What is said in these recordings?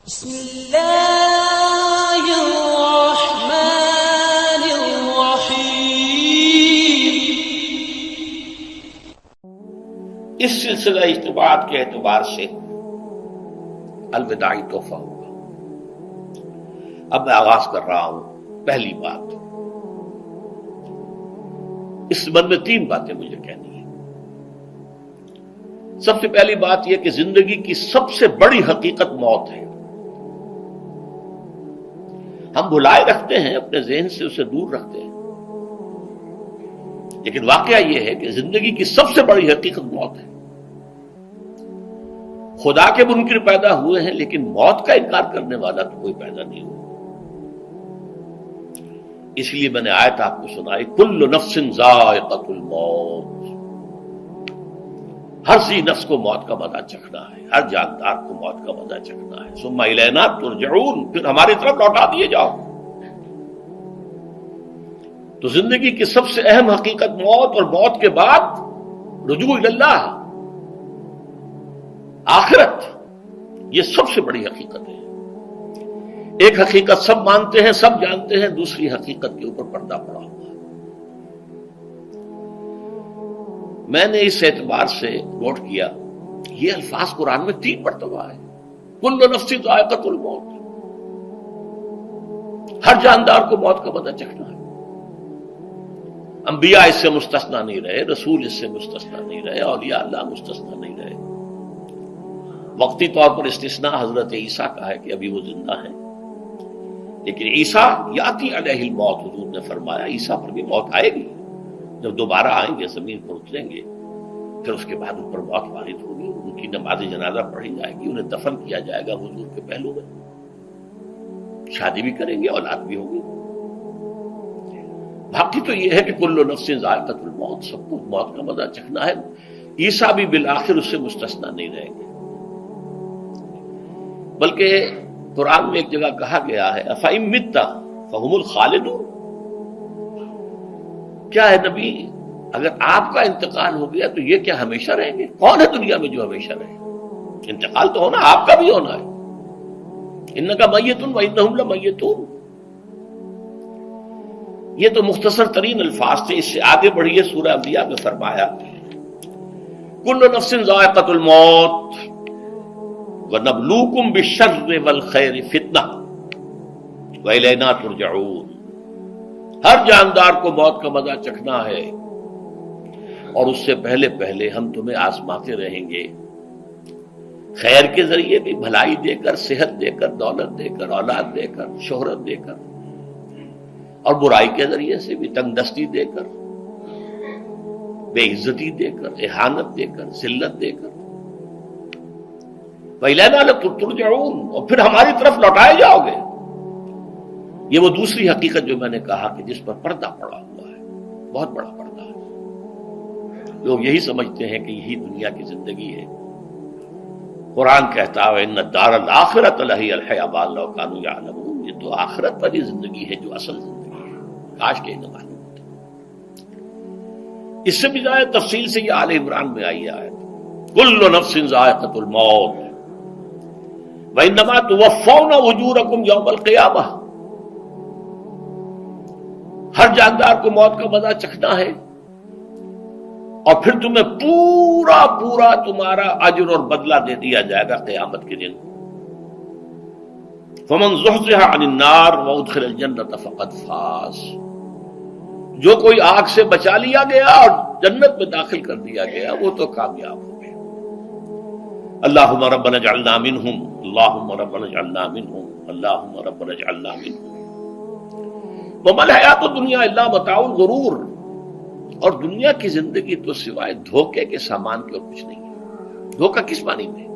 بسم اللہ الرحمن الرحیم۔ اس سلسلہ اجتماعات کے اعتبار سے الوداعی تحفہ ہوگا۔ اب میں آغاز کر رہا ہوں۔ پہلی بات، اس سبب میں 3 باتیں مجھے کہنی ہیں۔ سب سے پہلی بات یہ کہ زندگی کی سب سے بڑی حقیقت موت ہے۔ ہم بھلائے رکھتے ہیں، اپنے ذہن سے اسے دور رکھتے ہیں، لیکن واقعہ یہ ہے کہ زندگی کی سب سے بڑی حقیقت موت ہے۔ خدا کے منکر پیدا ہوئے ہیں، لیکن موت کا انکار کرنے والا تو کوئی پیدا نہیں ہوا۔ اس لیے میں نے آیت آپ کو سنائی، کل نفس ذائقۃ الموت، ہر ذی نفس کو موت کا مزہ چکھنا ہے، ہر جاندار کو موت کا مزہ چکھنا ہے۔ ثم الینا ترجعون، پھر ہماری طرف لوٹا دیے جاؤ۔ تو زندگی کی سب سے اہم حقیقت موت، اور موت کے بعد رجوع اللہ، آخرت، یہ سب سے بڑی حقیقت ہے۔ ایک حقیقت سب مانتے ہیں، سب جانتے ہیں، دوسری حقیقت کے اوپر پردہ پڑا ہوا ہے۔ میں نے اس اعتبار سے نوٹ کیا، یہ الفاظ قرآن میں 3 مرتبہ ہے۔ کل نفس ذائقۃ الموت، ہر جاندار کو موت کا مزہ چکھنا ہے۔ انبیاء اس سے مستثنا نہیں رہے، رسول اس سے مستثنا نہیں رہے، اولیاء اللہ مستثنا نہیں رہے۔ وقتی طور پر استثناء حضرت عیسیٰ کا ہے کہ ابھی وہ زندہ ہیں، لیکن عیسیٰ یاتی علیہ الموت، حضور نے فرمایا عیسیٰ پر بھی موت آئے گی۔ جب دوبارہ آئیں گے، زمین پر اتریں گے، پھر اس کے بعد ان پر موت وارد ہوگی، ان کی نماز جنازہ پڑھی جائے گی، انہیں دفن کیا جائے گا حضور کے پہلو میں، شادی بھی کریں گے، اولاد بھی ہوگی۔ باقی تو یہ ہے کہ کل نفس ذائقۃ الموت، سب کو موت کا مزہ چکھنا ہے۔ عیسیٰ بھی بالآخر اس سے مستثنا نہیں رہیں گے۔ بلکہ قرآن میں ایک جگہ کہا گیا ہے أَفَإِن مِتَّ فَهُمُ الْخَالِدُونَ، کیا ہے نبی، اگر آپ کا انتقال ہو گیا تو یہ کیا ہمیشہ رہیں گے؟ کون ہے دنیا میں جو ہمیشہ رہے؟ انتقال تو ہونا، آپ کا بھی ہونا ہے۔ إِنَّكَ مَيِّتٌ وَإِنَّهُمْ لَمَيِّتُونَ۔ یہ تو مختصر ترین الفاظ تھے۔ اس سے آگے بڑھیے، سورہ انبیاء میں فرمایا کل نفس ذائقۃ الموت وَنَبْلُوكُمْ بِالشَّرِّ وَالْخَيْرِ فِتْنَةً وَإِلَيْنَا تُرْجَعُونَ۔ ہر جاندار کو موت کا مزہ چکھنا ہے، اور اس سے پہلے پہلے ہم تمہیں آزماتے رہیں گے، خیر کے ذریعے بھی، بھلائی دے کر، صحت دے کر، دولت دے کر، اولاد دے کر، شہرت دے کر، اور برائی کے ذریعے سے بھی، تنگ دستی دے کر، بے عزتی دے کر، اہانت دے کر، ذلت دے کر۔ وَإِلَيْنَا تُرْجَعُونَ، اور پھر ہماری طرف لوٹائے جاؤ گے۔ یہ وہ دوسری حقیقت جو میں نے کہا کہ جس پر پردہ پڑا ہوا ہے، بہت بڑا پردہ ہے۔ لوگ یہی سمجھتے ہیں کہ یہی دنیا کی زندگی ہے۔ قرآن کہتا ہے إِنَّ الدَّارَ الْآخِرَةَ لَهِيَ الْحَيَوَانُ لَوْ كَانُوا يَعْلَمُونَ، یہ تو آخرت والی زندگی ہے جو اصل زندگی ہے، کاش کہ انہیں معلوم ہوتا۔ اس سے بھی زیادہ تفصیل سے یہ آل عمران میں آئی آیت، كُلُّ نَفْسٍ ذَائِقَةُ الْمَوْتِ وَإِنَّمَا تُوَفَّوْنَ أُجُورَكُمْ يَوْمَ الْقِيَامَةِ۔ ہر جاندار کو موت کا مزہ چکھنا ہے، اور پھر تمہیں پورا پورا تمہارا اجر اور بدلہ دے دیا جائے گا قیامت کے دن۔ فَمَنْ زُحْزِحَ عَنِ النَّارِ وَأُدْخِلَ الْجَنَّةَ فَقَدْ فَازَ، جو کوئی آگ سے بچا لیا گیا اور جنت میں داخل کر دیا گیا، وہ تو کامیاب ہو گیا۔ اللہم ربنا اجعلنا منہم، اللہم ربنا اجعلنا منہم، اللہم ربنا اجعلنا منہم۔ وَمَا الْحَيَاةُ الدُّنْيَا إِلَّا مَتَاعُ الْغُرُورِ، اور دنیا کی زندگی تو سوائے دھوکے کے سامان کے اور کچھ نہیں ہے۔ دھوکہ کس معنی میں؟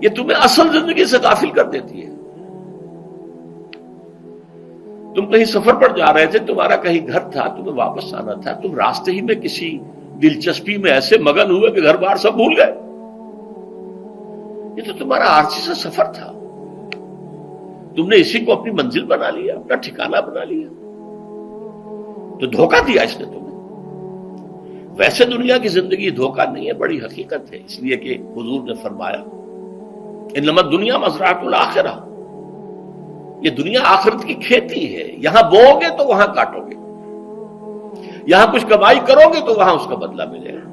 یہ تمہیں اصل زندگی سے غافل کر دیتی ہے۔ تم کہیں سفر پر جا رہے تھے، تمہارا کہیں گھر تھا، تمہیں واپس آنا تھا، تم راستے ہی میں کسی دلچسپی میں ایسے مگن ہوئے کہ گھر بار سب بھول گئے۔ یہ تو تمہارا عارضی سا سفر تھا، تم نے اسی کو اپنی منزل بنا لیا، اپنا ٹھکانہ بنا لیا، تو دھوکہ دیا اس نے تمہیں۔ ویسے دنیا کی زندگی دھوکہ نہیں ہے، بڑی حقیقت ہے۔ اس لیے کہ حضور نے فرمایا انما الدنیا مزرعۃ الآخرہ، یہ دنیا آخرت کی کھیتی ہے، یہاں بو گے تو وہاں کاٹو گے، یہاں کچھ کمائی کرو گے تو وہاں اس کا بدلہ ملے گا۔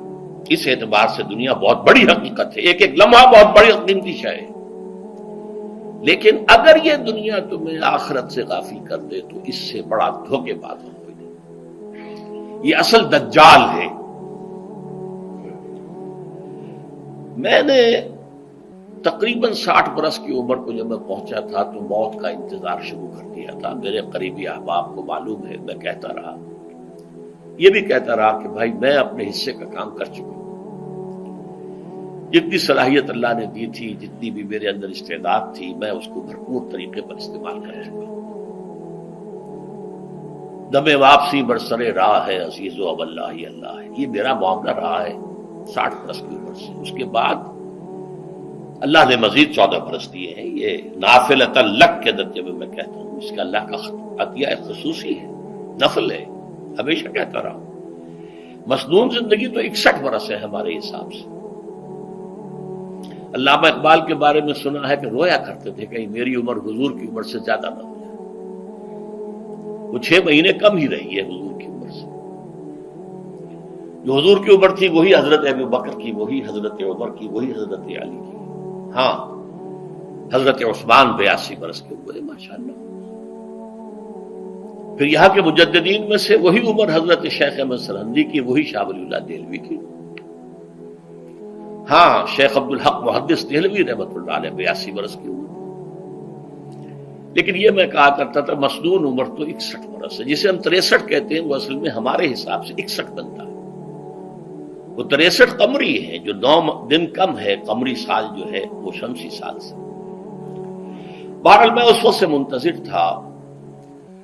اس اعتبار سے دنیا بہت بڑی حقیقت ہے، ایک ایک لمحہ بہت بڑی قیمتی شے ہے، لیکن اگر یہ دنیا تمہیں آخرت سے غافل کر دے تو اس سے بڑا دھوکے باز ہو کوئی نہیں۔ یہ اصل دجال ہے۔ میں نے تقریباً 60 برس کی عمر کو جب میں پہنچا تھا تو موت کا انتظار شروع کر دیا تھا۔ میرے قریبی احباب کو معلوم ہے، میں کہتا رہا، یہ بھی کہتا رہا کہ بھائی میں اپنے حصے کا کام کر چکا ہوں، جتنی صلاحیت اللہ نے دی تھی، جتنی بھی میرے اندر استعداد تھی، میں اس کو بھرپور طریقے پر استعمال کر چکا ہوں۔ دم واپسی برسر راہ ہے عزیز و اب اللہ ہی اللہ ہے، یہ میرا معاملہ رہا ہے 60 برس کی عمر سے۔ اس کے بعد اللہ نے مزید 14 برس دیے ہیں، یہ نافلۃ لک کے درجے میں میں کہتا ہوں، اس کا اللہ کا عطیہ خصوصی ہے، نفل ہے، ہمیشہ کہتا رہا ہوں۔ مسنون زندگی تو 61 برس ہے ہمارے حساب سے۔ علامہ اقبال کے بارے میں سنا ہے کہ رویا کرتے تھے کہ میری عمر حضور کی عمر سے زیادہ نہ ہو جائے، وہ 6 مہینے کم ہی رہی ہے حضور کی عمر سے۔ جو حضور کی عمر تھی وہی حضرت ابو بکر کی، وہی حضرت عمر کی، وہی حضرت علی کی۔ ہاں، حضرت عثمان 82 برس کے ہوئے ماشاءاللہ۔ پھر یہاں کے مجددین میں سے وہی عمر حضرت شیخ احمد سرہندی کی، وہی شاہ ولی اللہ دہلوی کی۔ ہاں، شیخ عبدالحق محدث دہلوی رحمۃ اللہ علیہ 82 برس کی عمر۔ لیکن یہ میں کہا کرتا تھا مسنون عمر تو 61 برس ہے، جسے ہم 63 کہتے ہیں، وہ اصل میں ہمارے حساب سے 61 بنتا ہے۔ وہ 63 قمری ہے، جو 9 دن کم ہے، قمری سال جو ہے وہ شمسی سال سے۔ بہرحال میں اس وقت سے منتظر تھا،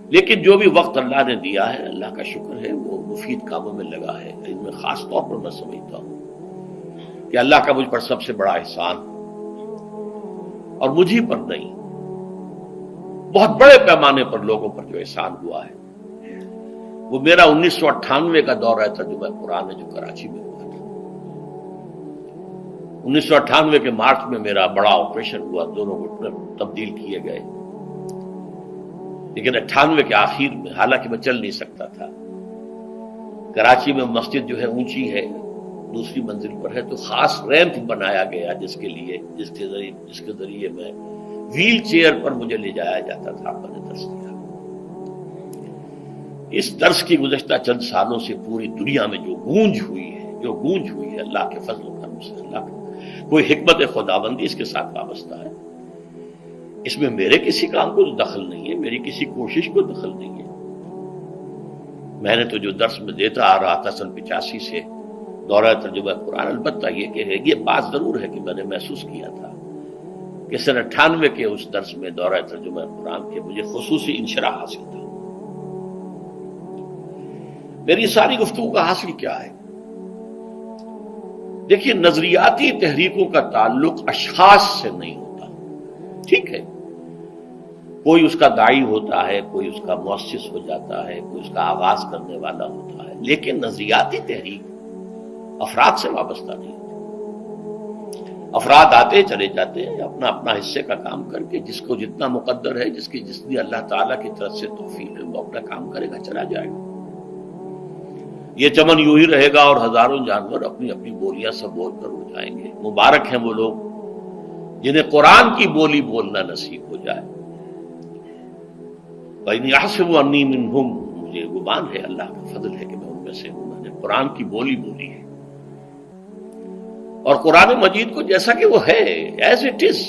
لیکن جو بھی وقت اللہ نے دیا ہے، اللہ کا شکر ہے، وہ مفید کاموں میں لگا ہے۔ ان میں خاص طور پر میں سمجھتا ہوں کہ اللہ کا مجھ پر سب سے بڑا احسان، اور مجھے پر نہیں، بہت بڑے پیمانے پر لوگوں پر جو احسان ہوا ہے، وہ میرا 1998 کا دورہ ترجمہ قرآن ہے جو کراچی میں ہوا تھا۔ 1998 کے مارچ میں میرا بڑا آپریشن ہوا، دونوں گھٹنے تبدیل کیے گئے، لیکن 98 کے آخر میں، حالانکہ میں چل نہیں سکتا تھا، کراچی میں مسجد جو ہے اونچی ہے، دوسری منزل پر ہے، تو خاص ریمپ بنایا گیا جس کے ذریعے میں ویل چیئر پر مجھے لے جایا جاتا تھا۔ میں نے درس دیا۔ اس درس کی گزشتہ چند سالوں سے پوری دنیا میں جو گونج ہوئی ہے اللہ کے فضل و کرم سے، اللہ کا کوئی حکمت خداوندی اس کے ساتھ وابستہ ہے۔ اس میں میرے کسی کام کو دخل نہیں ہے، میری کسی کوشش کو دخل نہیں ہے۔ میں نے تو جو درس میں دیتا آ رہا تھا سن 85 سے، دورہ ترجمہ قرآن، البتہ یہ بات ضرور ہے کہ میں نے محسوس کیا تھا کہ سن 98 کے اس درس میں دورہ ترجمہ قرآن کے مجھے خصوصی انشراح حاصل تھا۔ میری ساری گفتگو کا حاصل کیا ہے؟ دیکھیے، نظریاتی تحریکوں کا تعلق اشخاص سے نہیں ہوتا، ٹھیک ہے، کوئی اس کا داعی ہوتا ہے، کوئی اس کا مؤسس ہو جاتا ہے، کوئی اس کا آغاز کرنے والا ہوتا ہے، لیکن نظریاتی تحریک افراد سے وابستہ نہیں ہوتی۔ افراد آتے چلے جاتے ہیں اپنا اپنا حصے کا کام کر کے، جس کو جتنا مقدر ہے، جتنی اللہ تعالیٰ کی طرف سے توفیق ہے، وہ اپنا کام کرے گا، چلا جائے گا۔ یہ چمن یوں ہی رہے گا اور ہزاروں جانور اپنی اپنی بولیاں سے بول کر اڑ جائیں گے۔ مبارک ہیں وہ لوگ جنہیں قرآن کی بولی بولنا نصیب ہو جائے۔ وَإِنْ يَحْسَبُ أَنِّي مِنْهُمْ، مجھے گمان ہے، اللہ کا فضل ہے کہ میں ان میں سے ہوں، میں نے قرآن کی بولی بولی ہے، اور قرآن مجید کو جیسا کہ وہ ہے، ایز اٹ از،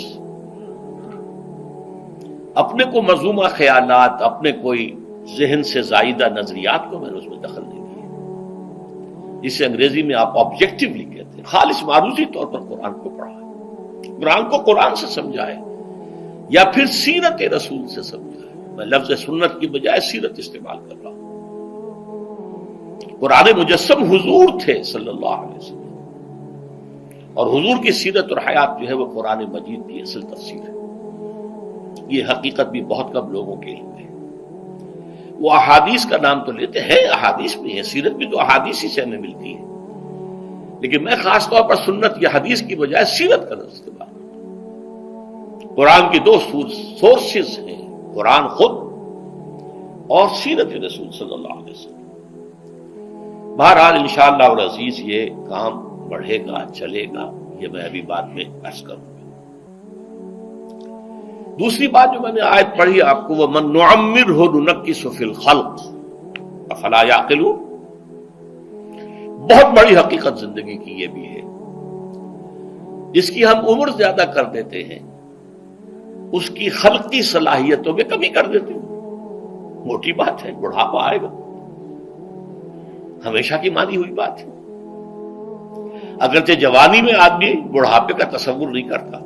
اپنے کو مذمومہ خیالات، اپنے کوئی ذہن سے زائدہ نظریات کو میں نے اس میں دخل نہیں دیا، جسے انگریزی میں آپ آبجیکٹیولی کہتے ہیں، خالص معروضی طور پر قرآن کو پڑھا ہے، قرآن کو قرآن سے سمجھا ہے، یا پھر سیرت رسول سے سمجھا ہے۔ میں لفظ سنت کی بجائے سیرت استعمال کر رہا ہوں۔ قرآن مجسم حضور تھے صلی اللہ علیہ وسلم، اور حضور کی سیرت اور حیات جو ہے وہ قرآن مجید کی اصل تفسیر ہے۔ یہ حقیقت بھی بہت کم لوگوں کے علم ہے۔ وہ احادیث کا نام تو لیتے ہیں، احادیث بھی ہے، سیرت بھی تو احادیث ہی سے ہمیں ملتی ہے، لیکن میں خاص طور پر سنت یا حدیث کی بجائے سیرت کا لفظ استعمال کرتا ہوں۔ قرآن کی دو سورسز ہیں، قرآن خود اور سیرت رسول صلی اللہ علیہ وسلم۔ بہرحال انشاءاللہ العزیز یہ کام بڑھے گا، چلے گا، یہ میں ابھی بعد میں عرض کروں گا۔ دوسری بات جو میں نے آیت پڑھی آپ کو، وَمَن نُعَمِّرْهُ نُنَكِّسُ فِي الْخَلْقِ أَفَلَا يَعْقِلُونَ، بہت بڑی حقیقت زندگی کی یہ بھی ہے، جس کی ہم عمر زیادہ کر دیتے ہیں اس کی خلقی صلاحیتوں میں کمی کر دیتے ہیں۔ موٹی بات ہے، بڑھاپا آئے گا، ہمیشہ کی مانی ہوئی بات ہے۔ اگرچہ جوانی میں آدمی بڑھاپے کا تصور نہیں کرتا،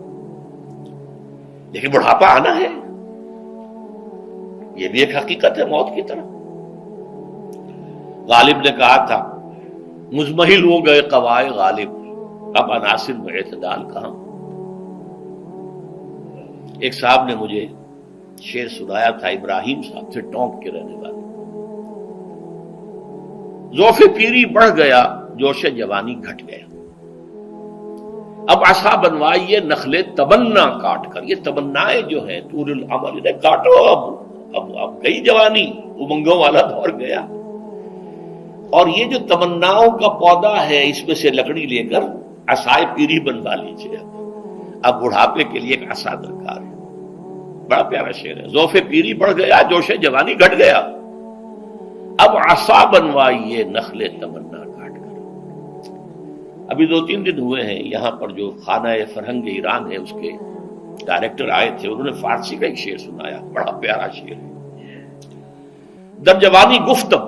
لیکن بڑھاپا آنا ہے، یہ بھی ایک حقیقت ہے موت کی طرح۔ غالب نے کہا تھا مزمحل ہو گئے قوائے غالب، اب عناصر میں اعتدال کہاں۔ ایک صاحب نے مجھے شعر سنایا تھا، ابراہیم صاحب سے، ٹونک کے رہنے والے، ذوف پیری بڑھ گیا، جوش جوانی گھٹ گیا، اب عصا بنوائیے نخل تمنا کاٹ کر۔ یہ تمنائیں جو ہیں طول العمر، انہیں کاٹو، اب گئی جوانی، امنگوں والا دور گیا، اور یہ جو تمناؤں کا پودا ہے اس میں سے لکڑی لے کر عصائے پیری بنوا لیجیے، اب بڑھاپے کے لیے ایک عصا درکار ہے۔ بڑا پیارا شعر ہے، ذوف پیری بڑھ گیا، جوش جوانی گھٹ گیا، اب عصا بنوائیے نخل تمنا کاٹ کر۔ ابھی 2-3 دن ہوئے ہیں یہاں پر جو خانہ فرہنگ ایران ہے اس کے ڈائریکٹر آئے تھے، انہوں نے فارسی کا ایک شعر سنایا، بڑا پیارا شعر ہے، در جوانی گفتم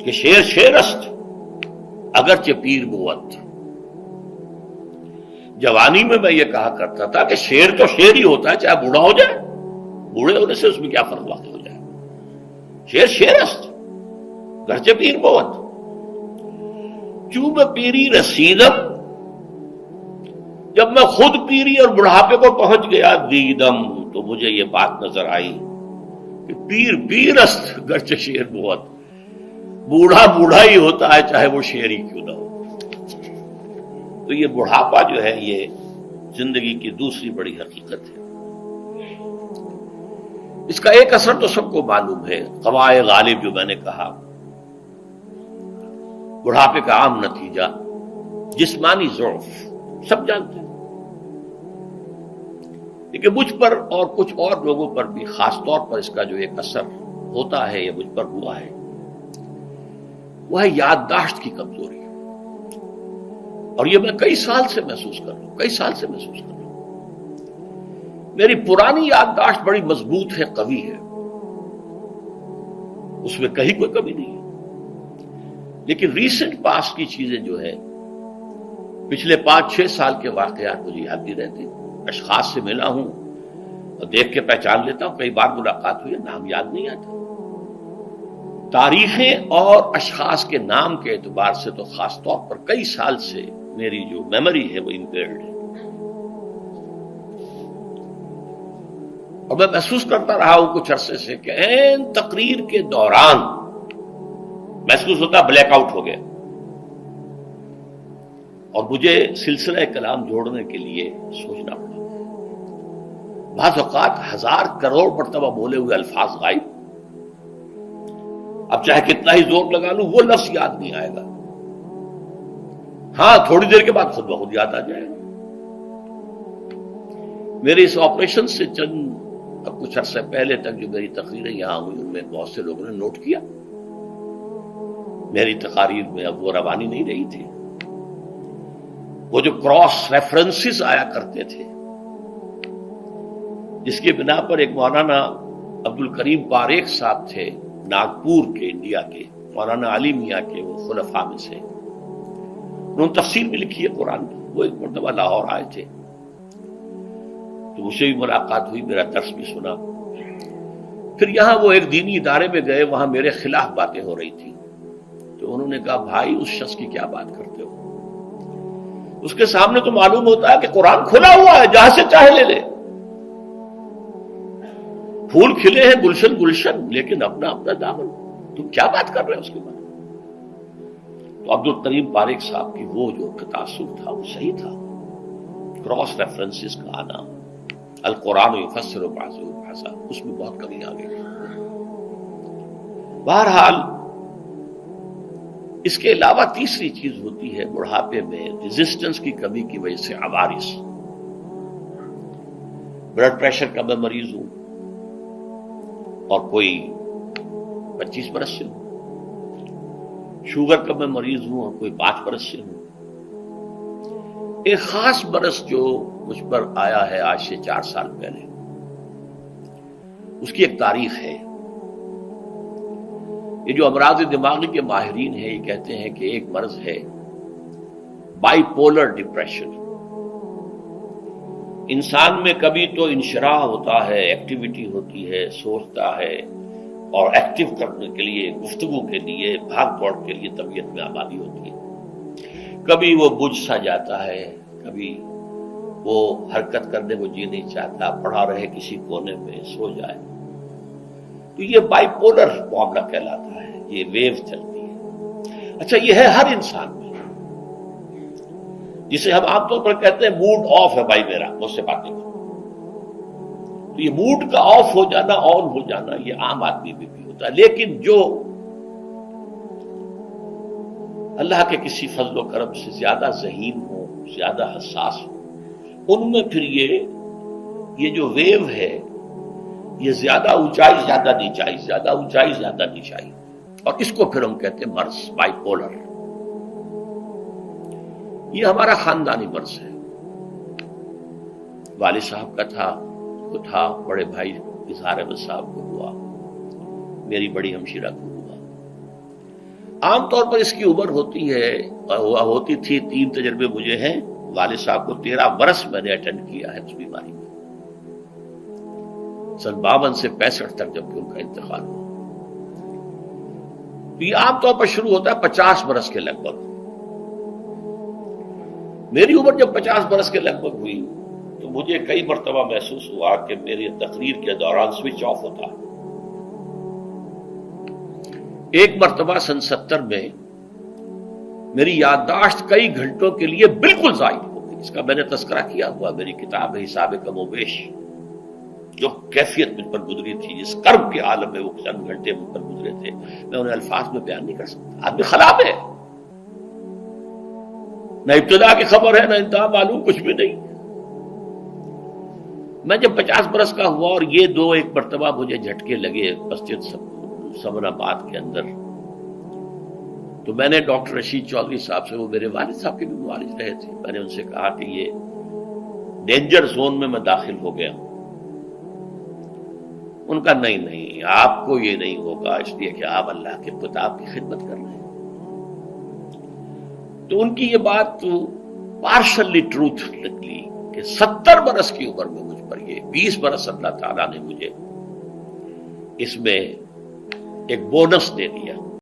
کہ شعر شعر است اگرچہ پیر بود۔ جوانی میں میں یہ کہا کرتا تھا کہ شعر تو شعر ہی ہوتا ہے، چاہے بوڑھا ہو جائے، بوڑھے ہونے سے اس میں کیا فرق واقع ہو جائے، شعر شعر است گرچہ پیر بود۔ چوب پیری رسیدم، جب میں خود پیری اور بڑھاپے کو پہنچ گیا، دیدم، تو مجھے یہ بات نظر آئی کہ پیر پیر است گرچہ شعر بود، بوڑھا بوڑھا ہی ہوتا ہے چاہے وہ شعر ہی کیوں نہ ہو۔ تو یہ بڑھاپا جو ہے یہ زندگی کی دوسری بڑی حقیقت ہے۔ اس کا ایک اثر تو سب کو معلوم ہے، قوائے غالب جو میں نے کہا، بڑھاپے کا عام نتیجہ جسمانی ضعف، سب جانتے ہیں، لیکن مجھ پر اور کچھ اور لوگوں پر بھی خاص طور پر اس کا جو ایک اثر ہوتا ہے، یہ مجھ پر ہوا ہے، وہ ہے یادداشت کی کمزوری، اور یہ میں کئی سال سے محسوس کر رہا ہوں۔ میری پرانی یادداشت بڑی مضبوط ہے، قوی ہے، اس میں کہیں کوئی کمی نہیں ہے، لیکن ریسنٹ پاسٹ کی چیزیں جو ہے، پچھلے 5-6 سال کے واقعات مجھے یاد نہیں رہتے، اشخاص سے ملا ہوں اور دیکھ کے پہچان لیتا ہوں، کئی بار ملاقات ہوئی ہے، نام یاد نہیں آتا، تاریخیں اور اشخاص کے نام کے اعتبار سے تو خاص طور پر کئی سال سے میری جو میموری ہے وہ امپیئرڈ ہے، اور میں محسوس کرتا رہا ہوں کچھ عرصے سے کہ عین تقریر کے دوران محسوس ہوتا بلیک آؤٹ ہو گیا، اور مجھے سلسلہ کلام جوڑنے کے لیے سوچنا پڑا۔ بعض اوقات 1000 کروڑ مرتبہ بولے ہوئے الفاظ غائب، اب چاہے کتنا ہی زور لگا لوں وہ لفظ یاد نہیں آئے گا، ہاں تھوڑی دیر کے بعد خود بخود یاد آ جائے گا۔ میرے اس آپریشن سے اب کچھ عرصے پہلے تک جو میری تقریریں یہاں ہوئی ان میں بہت سے لوگوں نے نوٹ کیا، میری تقاریر میں اب وہ روانی نہیں رہی تھی، وہ جو کراس ریفرنسز آیا کرتے تھے، جس کی بنا پر ایک مولانا عبد الکریم پاریخ صاحب تھے ناگپور کے، انڈیا کے، مولانا علی میاں کے وہ خلفاء میں سے، انہوں نے تفسیر بھی لکھی ہے قرآن کی، وہ ایک مرتبہ لاہور آئے تھے تو مجھ سے بھی ملاقات ہوئی، میرا درس بھی سنا، پھر یہاں وہ ایک دینی ادارے میں گئے، وہاں میرے خلاف باتیں ہو رہی تھی، تو انہوں نے کہا بھائی اس شخص کی کیا بات کرتے ہو، اس کے سامنے تو معلوم ہوتا ہے کہ قرآن کھلا ہوا ہے، جہاں سے چاہے لے لے، پھول کھلے ہیں گلشن گلشن، لیکن اپنا اپنا دامن، تم کیا بات کر رہے ہیں اس کے بارے میں۔ تو عبد الکریم پاریخ صاحب کی وہ جو تاثر تھا وہ صحیح تھا، کراس ریفرنسز کا آنا، القرآن یفسر بعضہ بعضا، اس میں بہت کمی آ گئی۔ بہرحال اس کے علاوہ تیسری چیز ہوتی ہے بڑھاپے میں ریزسٹنس کی کمی کی وجہ سے عوارض۔ بلڈ پریشر کا میں مریض ہوں اور کوئی 25 برس سے ہوں، شوگر کا میں مریض ہوں اور کوئی 5 برس سے ہوں۔ ایک خاص برس جو مجھ پر آیا ہے آج سے 4 سال پہلے، اس کی ایک تاریخ ہے۔ یہ جو امراض دماغی کے ماہرین ہیں یہ کہتے ہیں کہ ایک مرض ہے بائی پولر ڈپریشن۔ انسان میں کبھی تو انشراح ہوتا ہے، ایکٹیویٹی ہوتی ہے، سوچتا ہے اور ایکٹیو کرنے کے لیے، گفتگو کے لیے، بھاگ دوڑ کے لیے طبیعت میں آبادی ہوتی ہے۔ کبھی وہ بجھ سا جاتا ہے، کبھی وہ حرکت کرنے کو جی نہیں چاہتا، پڑا رہے کسی کونے میں، سو جائے۔ تو یہ بائی پولر معاملہ کہلاتا ہے، یہ ویو چلتی ہے۔ اچھا، یہ ہے ہر انسان میں، جسے ہم عام طور پر کہتے ہیں موڈ آف ہے بھائی میرا، مجھ سے باتیں کرو۔ تو یہ موڈ کا آف ہو جانا، آن ہو جانا، یہ عام آدمی میں بھی ہوتا ہے۔ لیکن جو اللہ کے کسی فضل و کرم سے زیادہ ذہین ہو، زیادہ حساس ہو، ان میں پھر یہ جو ویو ہے یہ زیادہ اونچائی زیادہ نیچائی، زیادہ اونچائی زیادہ نیچائی، اور اس کو پھر ہم کہتے ہیں مرض، بائی پولر۔ یہ ہمارا خاندانی مرض ہے۔ والد صاحب کا تھا، بڑے بھائی اظہار احمد صاحب کو ہوا، میری بڑی ہمشیرہ کو ہوا۔ عام طور پر اس کی عمر ہوتی تھی 3 تجربے مجھے ہیں، والد صاحب کو 13 برس میں نے اٹینڈ کیا ہے اس بیماری میں، سن 52 سے 65 تک جب کہ ان کا انتقال ہوا۔ تو یہ عام طور پر شروع ہوتا ہے 50 برس کے لگ بھگ۔ میری عمر جب 50 برس کے لگ بھگ ہوئی تو مجھے کئی مرتبہ محسوس ہوا کہ میری تقریر کے دوران سوئچ آف ہوتا ہے۔ ایک مرتبہ سن 70 میں میری یادداشت کئی گھنٹوں کے لیے بالکل ضائع ہو گئی، اس کا میں نے تذکرہ کیا ہوا، میری کتاب ہے حساب کم و بیش۔ جو کیفیت مجھ پر گزری تھی، جس کرب کے عالم میں وہ چند گھنٹے مجھ پر گزرے تھے، میں انہیں الفاظ میں بیان نہیں کر سکتا۔ آدمی خراب ہے، نہ ابتدا کی خبر ہے نہ انتہا معلوم، کچھ بھی نہیں۔ میں جب 50 برس کا ہوا اور یہ ایک مرتبہ مجھے جھٹکے لگے مسجد سمن آباد کے اندر، تو میں نے ڈاکٹر رشید چودھری صاحب سے، وہ میرے والد صاحب کے بھی معالج رہے تھے، میں نے ان سے کہا کہ یہ ڈینجر زون میں داخل ہو گیا ہوں۔ ان کا نہیں، آپ کو یہ نہیں ہوگا، اس لیے کہ آپ اللہ کے کتاب کی خدمت کر رہے ہیں۔ تو ان کی یہ بات پارشلی ٹروتھ نکلی کہ 70 برس کی عمر میں مجھ پر یہ 20 برس اللہ تعالیٰ نے مجھے اس میں ایک بونس دے دیا۔